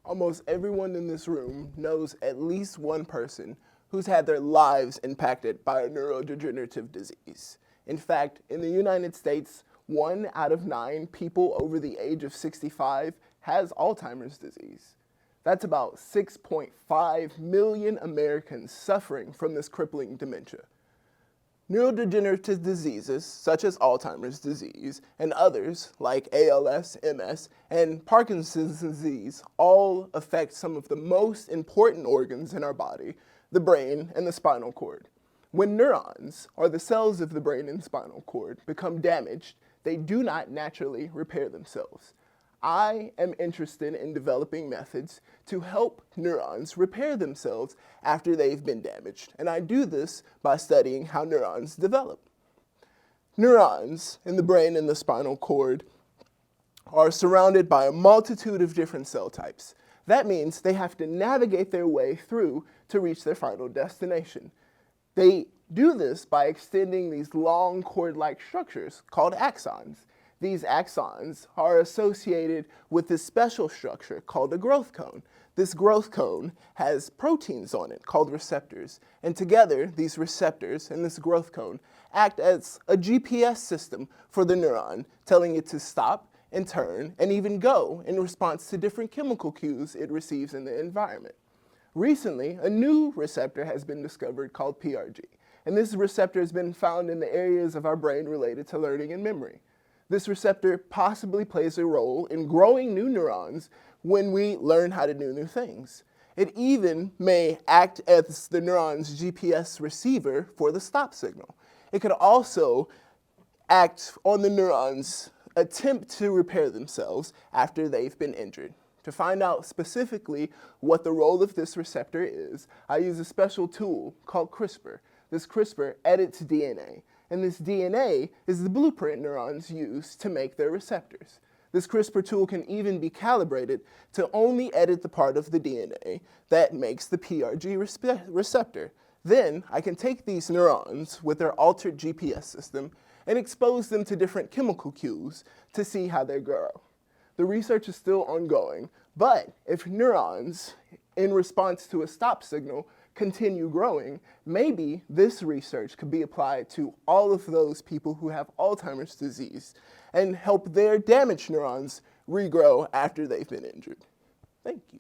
Almost everyone in this room knows at least one person who's had their lives impacted by a neurodegenerative disease. In fact, in the United States, 1 out of 9 people over the age of 65 has Alzheimer's disease. That's about 6.5 million Americans suffering from this crippling dementia. Neurodegenerative diseases, such as Alzheimer's disease, and others like ALS, MS, and Parkinson's disease, all affect some of the most important organs in our body, the brain and the spinal cord. When neurons, or the cells of the brain and spinal cord, become damaged, they do not naturally repair themselves. I am interested in developing methods to help neurons repair themselves after they've been damaged, and I do this by studying how neurons develop. Neurons in the brain and the spinal cord are surrounded by a multitude of different cell types. That means they have to navigate their way through to reach their final destination. They do this by extending these long cord-like structures called axons. These axons are associated with this special structure called a growth cone. This growth cone has proteins on it called receptors, and together these receptors and this growth cone act as a GPS system for the neuron, telling it to stop and turn and even go in response to different chemical cues it receives in the environment. Recently, a new receptor has been discovered called PRG, and this receptor has been found in the areas of our brain related to learning and memory. This receptor possibly plays a role in growing new neurons when we learn how to do new things. It even may act as the neuron's GPS receiver for the stop signal. It could also act on the neurons' attempt to repair themselves after they've been injured. To find out specifically what the role of this receptor is, I use a special tool called CRISPR. This CRISPR edits DNA. And this DNA is the blueprint neurons use to make their receptors. This CRISPR tool can even be calibrated to only edit the part of the DNA that makes the PRG receptor. Then I can take these neurons with their altered GPS system and expose them to different chemical cues to see how they grow. The research is still ongoing, but if neurons, in response to a stop signal, continue growing, maybe this research could be applied to all of those people who have Alzheimer's disease and help their damaged neurons regrow after they've been injured. Thank you.